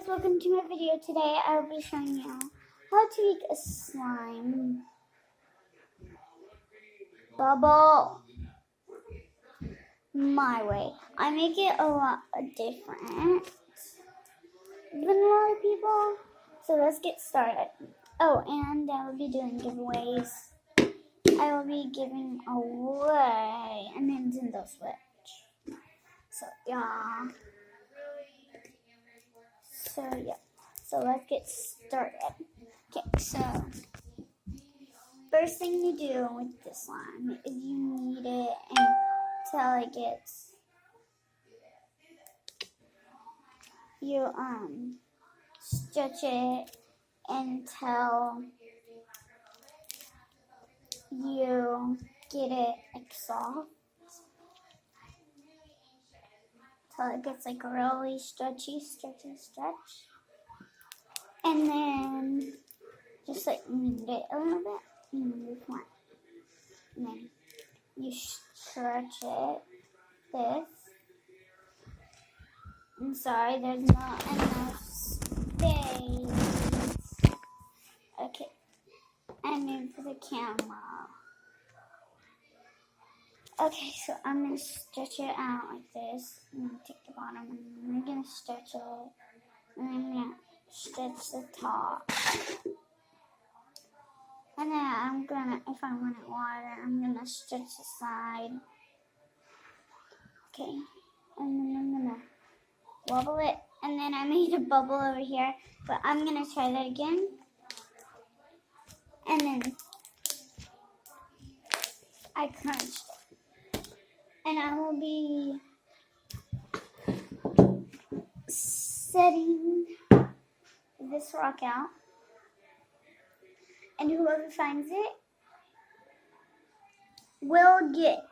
Welcome to my video. Today I will be showing you how to make a slime bubble my way. I make it a lot different than a lot of people. So let's get started. Oh, and I will be doing giveaways. I will be giving away a Nintendo Switch. So yeah. So let's get started. Okay, so first thing you do with this slime is you knead it until it gets stretch it until you get it like soft. Till it gets like really stretchy. And then just like knead it a little bit. And then you stretch it this. I'm sorry, there's not enough space. Okay, I moved the camera. Okay, so I'm going to stretch it out like this. I'm going to take the bottom and I'm going to stretch it. And then I'm going to stretch the top. And then I'm going to, if I want it wider, I'm going to stretch the side. Okay, and then I'm going to wobble it. And then I made a bubble over here, but I'm going to try that again. And then I crunched it. And I will be setting this rock out. And whoever finds it will get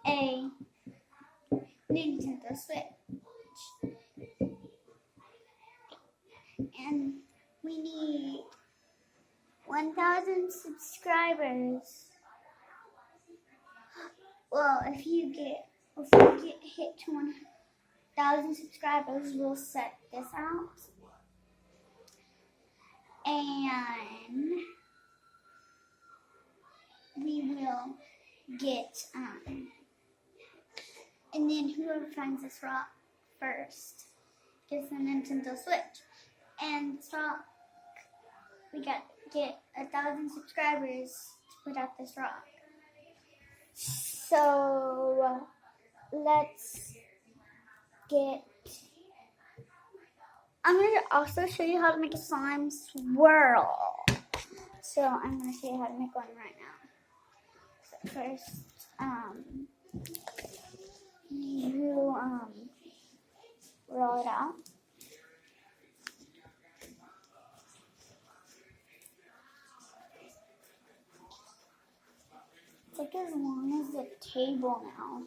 a Nintendo Switch. And we need 1,000 subscribers. Well, if you get hit to 1,000 subscribers, we'll set this out. And we will get, and then whoever finds this rock first gets the Nintendo Switch. And this rock, we got to get 1,000 subscribers to put out this rock. So let's get. I'm going to also show you how to make a slime swirl. So I'm going to show you how to make one right now. So first, you roll it out. It's like as long as the table now.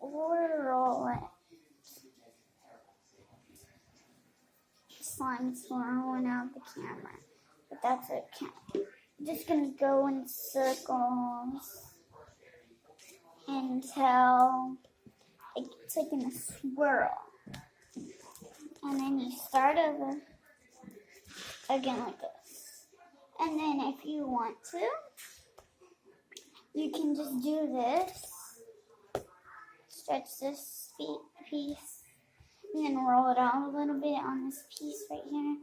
Swirl it. Slime swirling out the camera. But that's okay. I'm just gonna go in circles until it's like in a swirl. And then you start over again like this. And then if you want to, you can just do this. Stretch this piece. And then roll it out a little bit on this piece right here.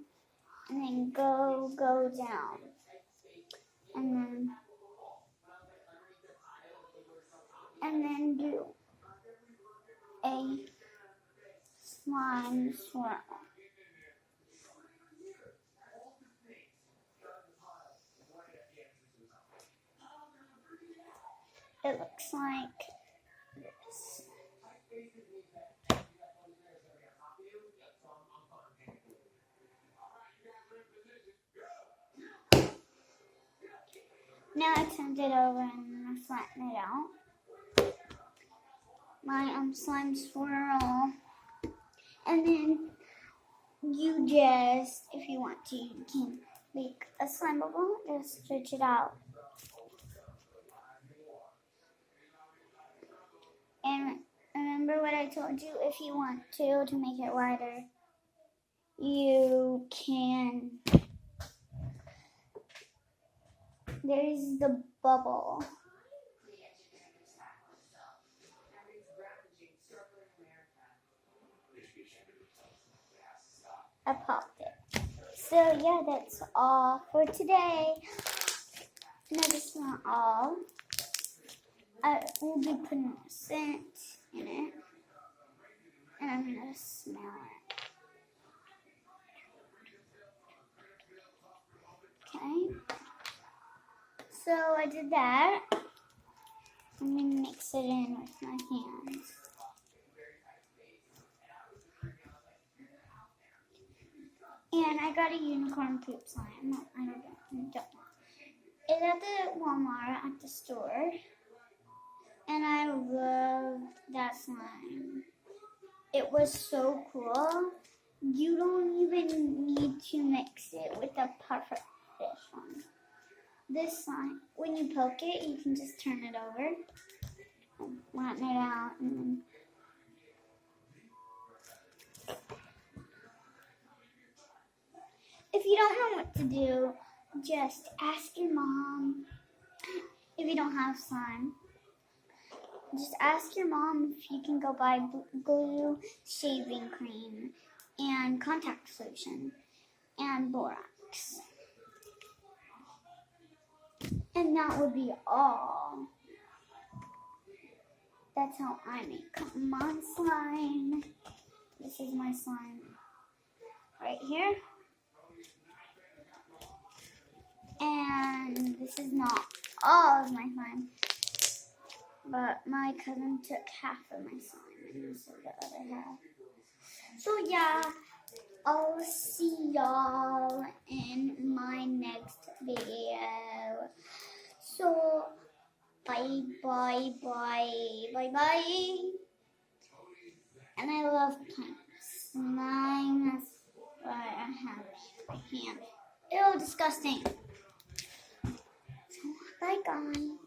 And then go down. And then do a slime swirl. It looks like this. Now I turned it over and I flattened it out. My slime swirl. And then you just, if you want to, you can make a slime bubble, just stretch it out. And remember what I told you, if you want to make it wider, you can, there's the bubble. I popped it. So yeah, that's all for today. No, that's not all. I will be putting a scent in it. And I'm gonna smell it. Okay. So I did that. I'm gonna mix it in with my hands. And I got a unicorn poop slime. I don't know. It's at the Walmart at the store. And I love that slime. It was so cool. You don't even need to mix it with the puffer fish one. This slime, when you poke it, you can just turn it over and flatten it out. And if you don't know what to do, just ask your mom. If you don't have slime, just ask your mom if you can go buy glue, shaving cream, and contact solution, and borax. And that would be all. That's how I make my slime. This is my slime right here. And this is not all of my slime, but my cousin took half of my slime and this is the other half. So yeah, I'll see y'all in my next video. So bye. And I love playing slime. That's why I have my hand. Ew, disgusting. So bye guys.